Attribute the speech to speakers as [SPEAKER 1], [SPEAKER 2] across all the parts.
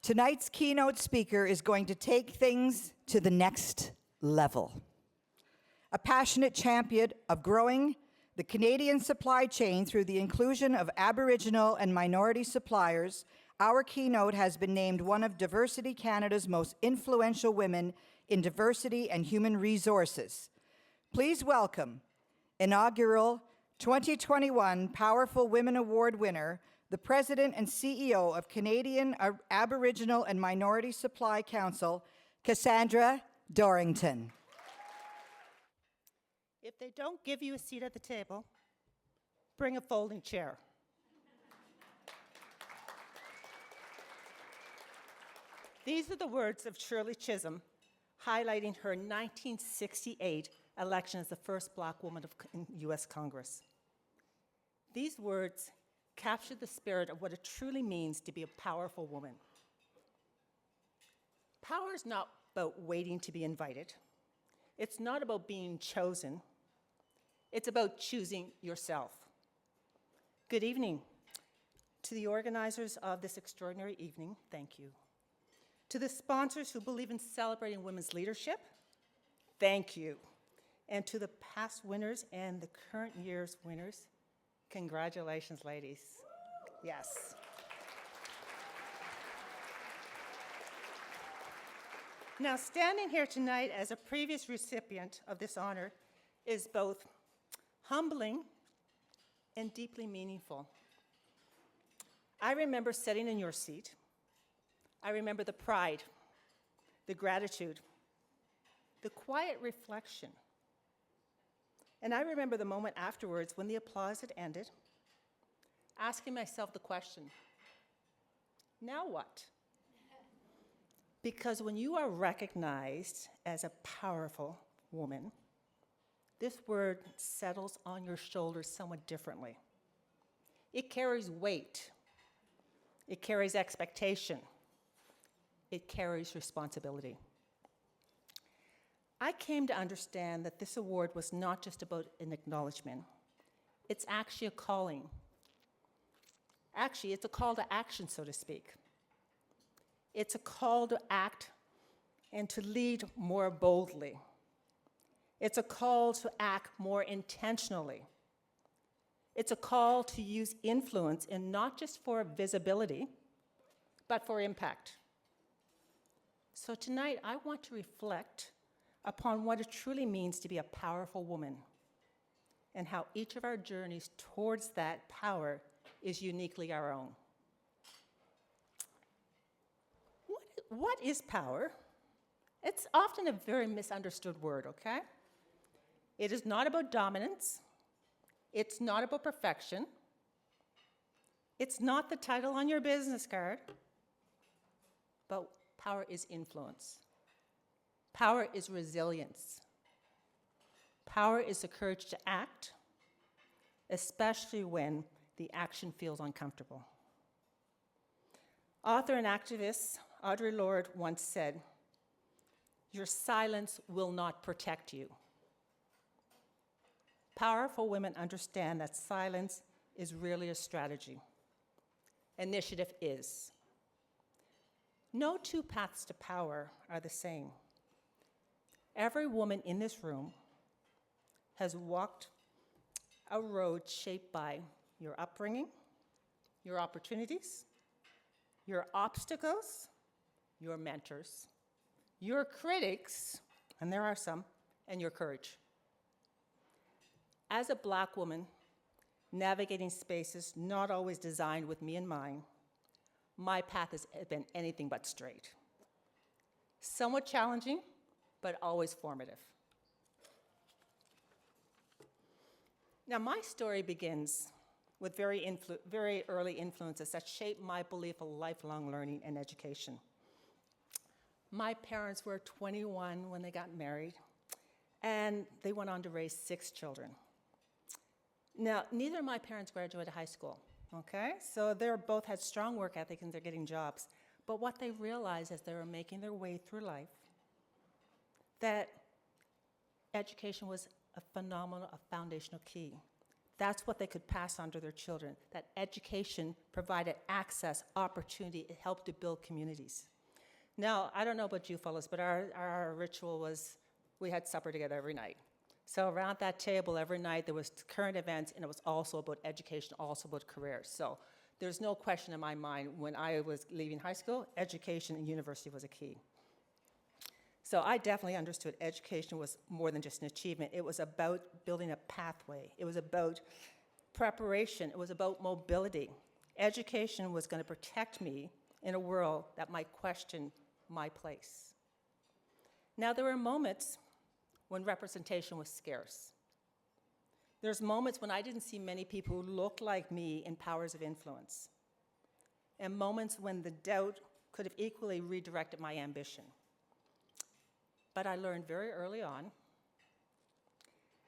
[SPEAKER 1] Tonight's keynote speaker is going to take things to the next level. A passionate champion of growing the Canadian supply chain through the inclusion of Aboriginal and minority suppliers, our keynote has been named one of Diversity Canada's most influential women in diversity and human resources. Please welcome inaugural 2021 Powerful Women Award winner, the President and CEO of Canadian Aboriginal and Minority Supply Council, Cassandra Dorrington.
[SPEAKER 2] If they don't give you a seat at the table, bring a folding chair. These are the words of Shirley Chisholm, highlighting her 1968 election as the first Black woman in U.S. Congress. These words capture the spirit of what it truly means to be a powerful woman. Power is not about waiting to be invited. It's not about being chosen. It's about choosing yourself. Good evening. To the organizers of this extraordinary evening, thank you. To the sponsors who believe in celebrating women's leadership, thank you. And to the past winners and the current year's winners, congratulations, ladies. Yes. Now, standing here tonight as a previous recipient of this honor is both humbling and deeply meaningful. I remember sitting in your seat. I remember the pride, the gratitude, the quiet reflection. And I remember the moment afterwards when the applause had ended, asking myself the question, now what? Because when you are recognized as a powerful woman, this word settles on your shoulders somewhat differently. It carries weight. It carries expectation. It carries responsibility. I came to understand that this award was not just about an acknowledgement. It's actually a calling. Actually, it's a call to action, so to speak. It's a call to act and to lead more boldly. It's a call to act more intentionally. It's a call to use influence, and not just for visibility, but for impact. So tonight, I want to reflect upon what it truly means to be a powerful woman and how each of our journeys towards that power is uniquely our own. What is power? It's often a very misunderstood word, okay? It is not about dominance. It's not about perfection. It's not the title on your business card. But power is influence. Power is resilience. Power is the courage to act, especially when the action feels uncomfortable. Author and activist Audre Lorde once said, "Your silence will not protect you." Powerful women understand that silence is really a strategy. Initiative is. No two paths to power are the same. Every woman in this room has walked a road shaped by your upbringing, your opportunities, your obstacles, your mentors, your critics, and there are some, and your courage. As a Black woman, navigating spaces not always designed with me in mind, my path has been anything but straight. Somewhat challenging, but always formative. Now, my story begins with very early influences that shaped my belief of lifelong learning and education. My parents were 21 when they got married, and they went on to raise 6 children. Now, neither of my parents graduated high school, okay? So they both had strong work ethic and they're getting jobs. But what they realized as they were making their way through life, that education was a phenomenal, a foundational key. That's what they could pass on to their children, that education provided access, opportunity, it helped to build communities. Now, I don't know about you fellas, but our ritual was we had supper together every night. So around that table every night, there was current events, and it was also about education, also about careers. So there's no question in my mind, when I was leaving high school, education and university was a key. So I definitely understood education was more than just an achievement. It was about building a pathway. It was about preparation. It was about mobility. Education was going to protect me in a world that might question my place. Now, there were moments when representation was scarce. There's moments when I didn't see many people who looked like me in powers of influence, and moments when the doubt could have equally redirected my ambition. But I learned very early on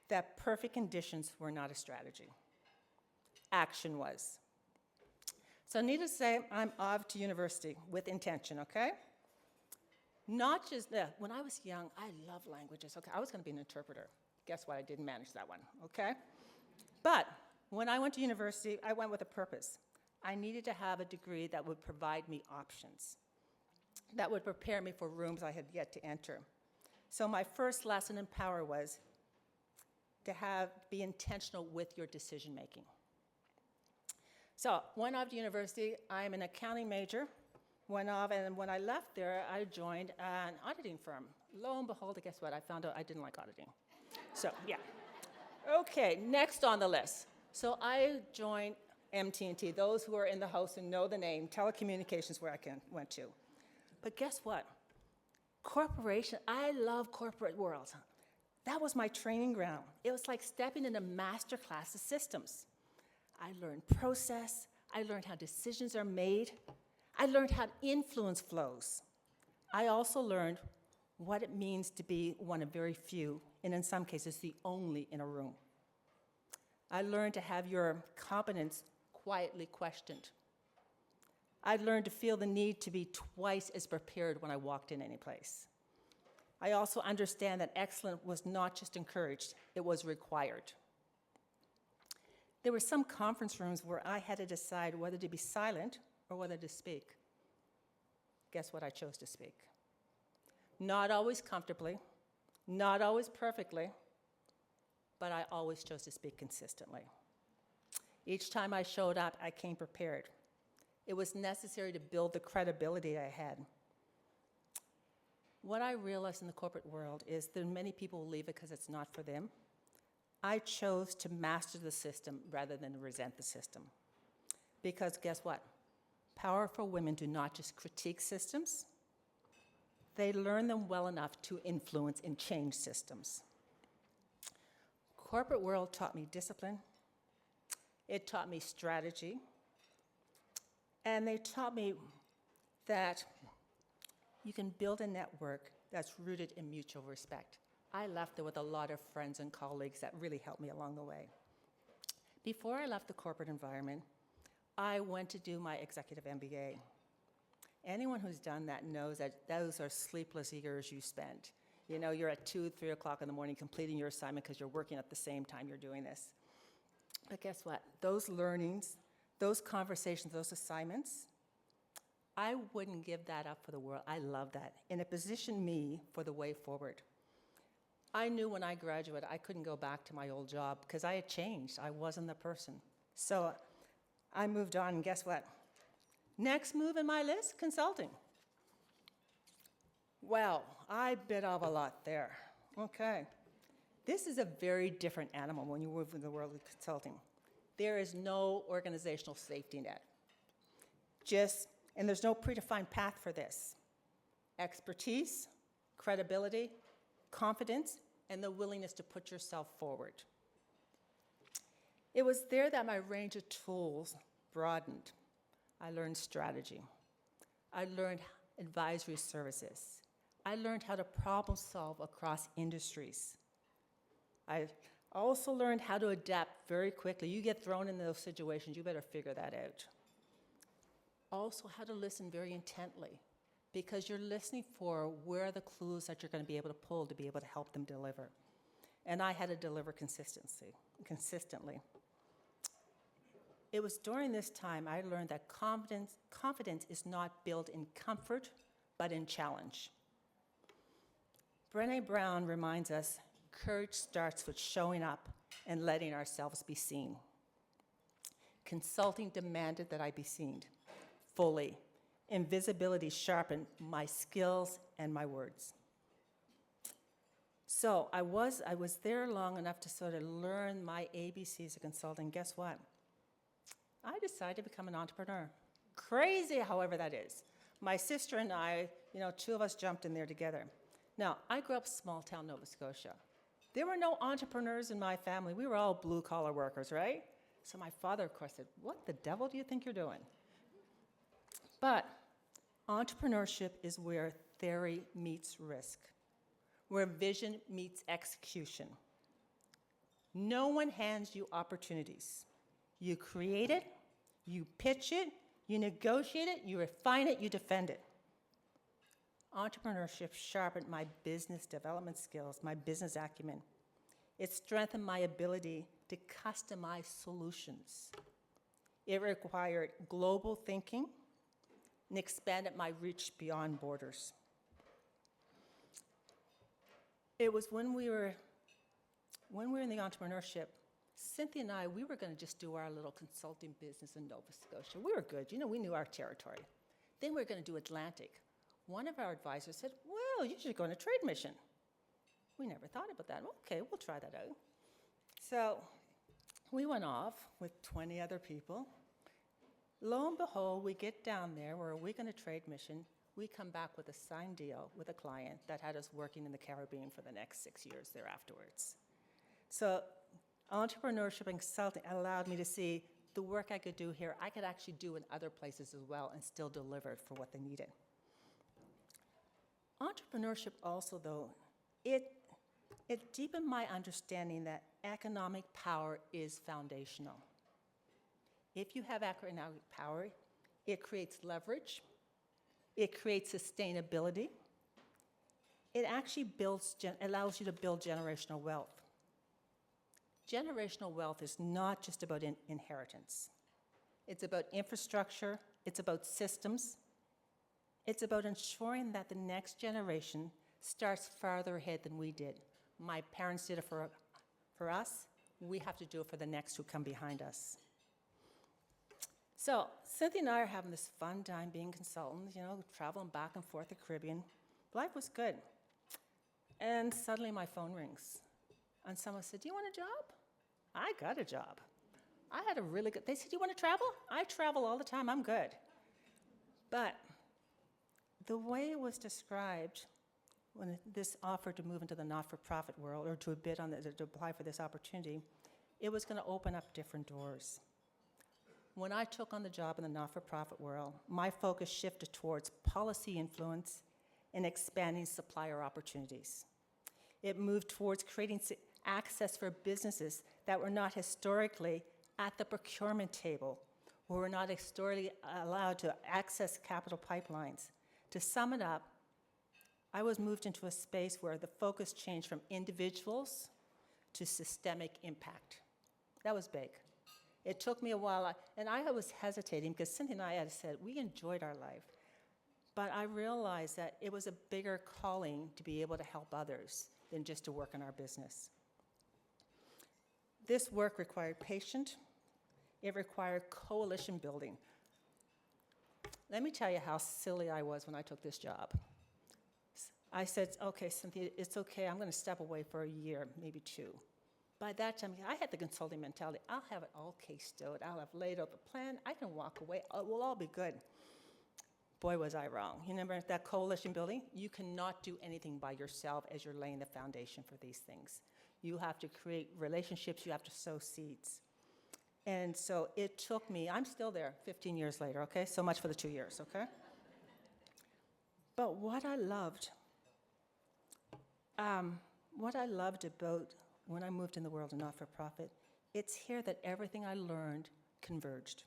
[SPEAKER 2] that perfect conditions were not a strategy. Action was. So needless to say, I'm off to university with intention, okay? Not just, when I was young, I loved languages, okay? I was gonna be an interpreter. Guess what, I didn't manage that one, okay? But when I went to university, I went with a purpose. I needed to have a degree that would provide me options, that would prepare me for rooms I had yet to enter. So my first lesson in power was to be intentional with your decision-making. So went off to university, I'm an accounting major, went off, and when I left there, I joined an auditing firm. Lo and behold, guess what? I found out I didn't like auditing. So, yeah. Okay, next on the list. So I joined MT&T. Those who are in the house and know the name, telecommunications where I went to. But guess what? Corporation, I love corporate world. That was my training ground. It was like stepping in a master class of systems. I learned process. I learned how decisions are made. I learned how influence flows. I also learned what it means to be one of very few, and in some cases, the only in a room. I learned to have your competence quietly questioned. I learned to feel the need to be twice as prepared when I walked in any place. I also understand that excellence was not just encouraged, it was required. There were some conference rooms where I had to decide whether to be silent or whether to speak. Guess what? I chose to speak. Not always comfortably, not always perfectly, but I always chose to speak consistently. Each time I showed up, I came prepared. It was necessary to build the credibility I had. What I realized in the corporate world is that many people will leave it because it's not for them. I chose to master the system rather than resent the system. Because guess what? Powerful women do not just critique systems, they learn them well enough to influence and change systems. Corporate world taught me discipline, it taught me strategy, and they taught me that you can build a network that's rooted in mutual respect. I left there with a lot of friends and colleagues that really helped me along the way. Before I left the corporate environment, I went to do my executive MBA. Anyone who's done that knows that those are sleepless years you spend. You know, you're at 2, 3 o'clock in the morning completing your assignment because you're working at the same time you're doing this. But guess what? Those learnings, those conversations, those assignments, I wouldn't give that up for the world. I love that. And it positioned me for the way forward. I knew when I graduated, I couldn't go back to my old job because I had changed. I wasn't the person. So I moved on, and guess what? Next move in my list, consulting. Well, I bit off a lot there. Okay. This is a very different animal when you move in the world of consulting. There is no organizational safety net. And there's no predefined path for this. Expertise, credibility, confidence, and the willingness to put yourself forward. It was there that my range of tools broadened. I learned strategy. I learned advisory services. I learned how to problem solve across industries. I also learned how to adapt very quickly. You get thrown in those situations, you better figure that out. Also, how to listen very intently, because you're listening for where are the clues that you're going to be able to pull to be able to help them deliver. And I had to deliver consistently. it was during this time I learned that confidence is not built in comfort, but in challenge. Brené Brown reminds us, courage starts with showing up and letting ourselves be seen. Consulting demanded that I be seen fully. Invisibility sharpened my skills and my words. So I was there long enough to sort of learn my ABCs of consulting. Guess what? I decided to become an entrepreneur. Crazy, however that is. My sister and I, two of us jumped in there together. Now, I grew up small town Nova Scotia. There were no entrepreneurs in my family. We were all blue-collar workers, right? So my father, of course, said, "What the devil do you think you're doing?" But entrepreneurship is where theory meets risk, where vision meets execution. No one hands you opportunities. You create it, you pitch it, you negotiate it, you refine it, you defend it. Entrepreneurship sharpened my business development skills, my business acumen. It strengthened my ability to customize solutions. It required global thinking and expanded my reach beyond borders. It was when we were in the entrepreneurship, Cynthia and I, we were going to just do our little consulting business in Nova Scotia. We were good, we knew our territory. Then we were going to do Atlantic. One of our advisors said, "Well, you should go on a trade mission." We never thought about that. Okay, we'll try that out. So we went off with 20 other people. Lo and behold, we get down there, we're a week on a trade mission. We come back with a signed deal with a client that had us working in the Caribbean for the next 6 years there afterwards. So entrepreneurship and consulting allowed me to see the work I could do here, I could actually do in other places as well and still deliver it for what they needed. Entrepreneurship also, though, it deepened my understanding that economic power is foundational. If you have economic power, it creates leverage, it creates sustainability, it actually allows you to build generational wealth. Generational wealth is not just about inheritance. It's about infrastructure, it's about systems, it's about ensuring that the next generation starts farther ahead than we did. My parents did it for us, we have to do it for the next who come behind us. So Cynthia and I are having this fun time being consultants, traveling back and forth the Caribbean. Life was good. And suddenly my phone rings. And someone said, "Do you want a job?" I got a job. I had a really good, they said, "Do you want to travel?" I travel all the time, I'm good. But the way it was described, when this offer to move into the not-for-profit world, or to bid on to apply for this opportunity, it was going to open up different doors. When I took on the job in the not-for-profit world, my focus shifted towards policy influence and expanding supplier opportunities. It moved towards creating access for businesses that were not historically at the procurement table, or were not historically allowed to access capital pipelines. To sum it up, I was moved into a space where the focus changed from individuals to systemic impact. That was big. It took me a while, and I was hesitating because Cynthia and I had said we enjoyed our life, but I realized that it was a bigger calling to be able to help others than just to work in our business. This work required patience. It required coalition building. Let me tell you how silly I was when I took this job. I said, "Okay, Cynthia, it's okay. I'm going to step away for a year, maybe 2. By that time, I had the consulting mentality. I'll have it all cased out. I'll have laid out the plan. I can walk away. We'll all be good. Boy, was I wrong. You remember that coalition building? You cannot do anything by yourself as you're laying the foundation for these things. You have to create relationships. You have to sow seeds. And so it took me, I'm still there 15 years later, okay? So much for the 2 years, okay? But what I loved about when I moved in the world of not-for-profit, it's here that everything I learned converged.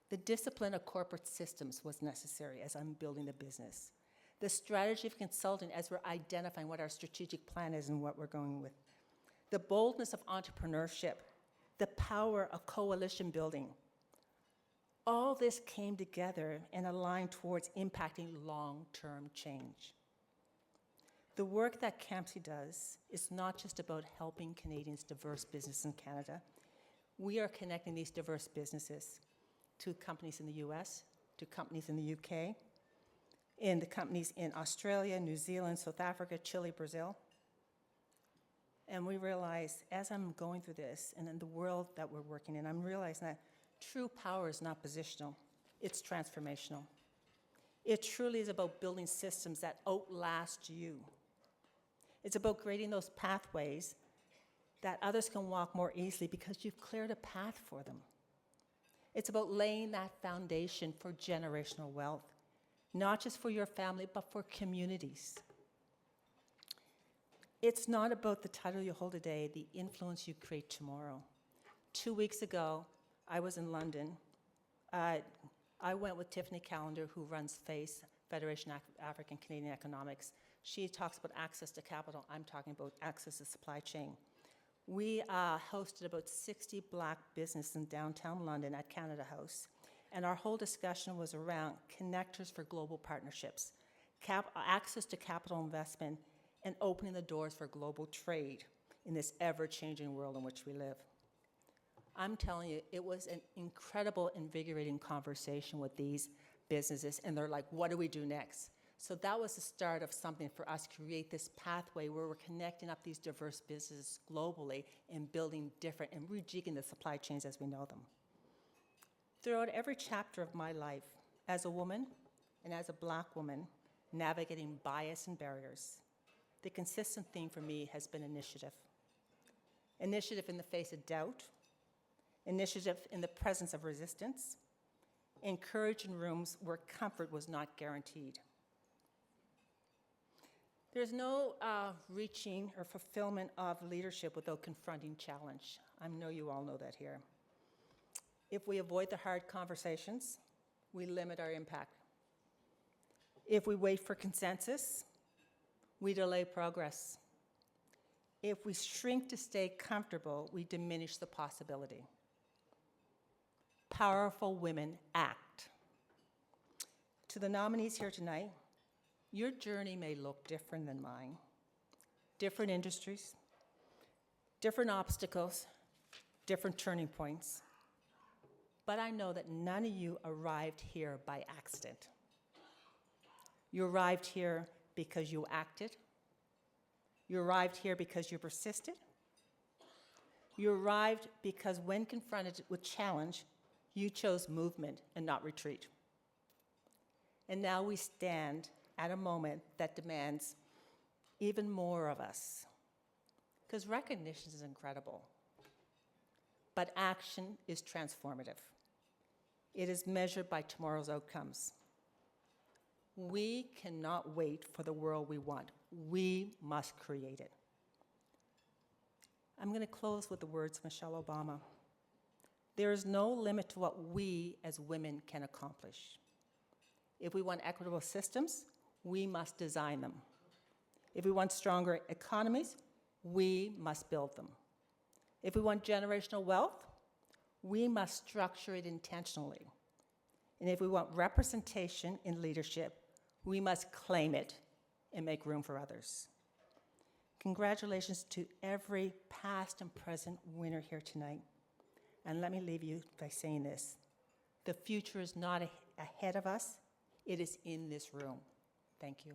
[SPEAKER 2] The discipline of corporate systems was necessary as I'm building the business. The strategy of consulting as we're identifying what our strategic plan is and what we're going with. The boldness of entrepreneurship, the power of coalition building, of this came together and aligned towards impacting long-term change. The work that CAMSC does is not just about helping Canadians' diverse business in Canada. We are connecting these diverse businesses to companies in the US, to companies in the UK, in the companies in Australia, New Zealand, South Africa, Chile, Brazil. And we realize, as I'm going through this, and in the world that we're working in, I'm realizing that true power is not positional, it's transformational. It truly is about building systems that outlast you. It's about creating those pathways that others can walk more easily because you've cleared a path for them. It's about laying that foundation for generational wealth, not just for your family, but for communities. It's not about the title you hold today, the influence you create tomorrow. 2 weeks ago, I was in London. I went with Tiffany Callender, who runs FACE, Federation of African Canadian Economics. She talks about access to capital. I'm talking about access to supply chain. We hosted about 60 Black businesses in downtown London at Canada House, and our whole discussion was around connectors for global partnerships, access to capital investment, and opening the doors for global trade in this ever-changing world in which we live. I'm telling you, it was an incredible, invigorating conversation with these businesses, and they're like, what do we do next? So that was the start of something for us to create this pathway where we're connecting up these diverse businesses globally and building different and rejigging the supply chains as we know them. Throughout every chapter of my life, as a woman and as a Black woman, navigating bias and barriers, the consistent theme for me has been initiative. Initiative in the face of doubt, initiative in the presence of resistance, and courage in rooms where comfort was not guaranteed. There's no reaching or fulfillment of leadership without confronting challenge. I know you all know that here. If we avoid the hard conversations, we limit our impact. If we wait for consensus, we delay progress. If we shrink to stay comfortable, we diminish the possibility. Powerful women act. To the nominees here tonight, your journey may look different than mine. Different industries, different obstacles, different turning points. But I know that none of you arrived here by accident. You arrived here because you acted. You arrived here because you persisted. You arrived because when confronted with challenge, you chose movement and not retreat. And now we stand at a moment that demands even more of us. Because recognition is incredible, but action is transformative. It is measured by tomorrow's outcomes. We cannot wait for the world we want. We must create it. I'm going to close with the words of Michelle Obama. There is no limit to what we as women can accomplish. If we want equitable systems, we must design them. If we want stronger economies, we must build them. If we want generational wealth, we must structure it intentionally. And if we want representation in leadership, we must claim it and make room for others. Congratulations to every past and present winner here tonight. And let me leave you by saying this. The future is not ahead of us, it is in this room. Thank you.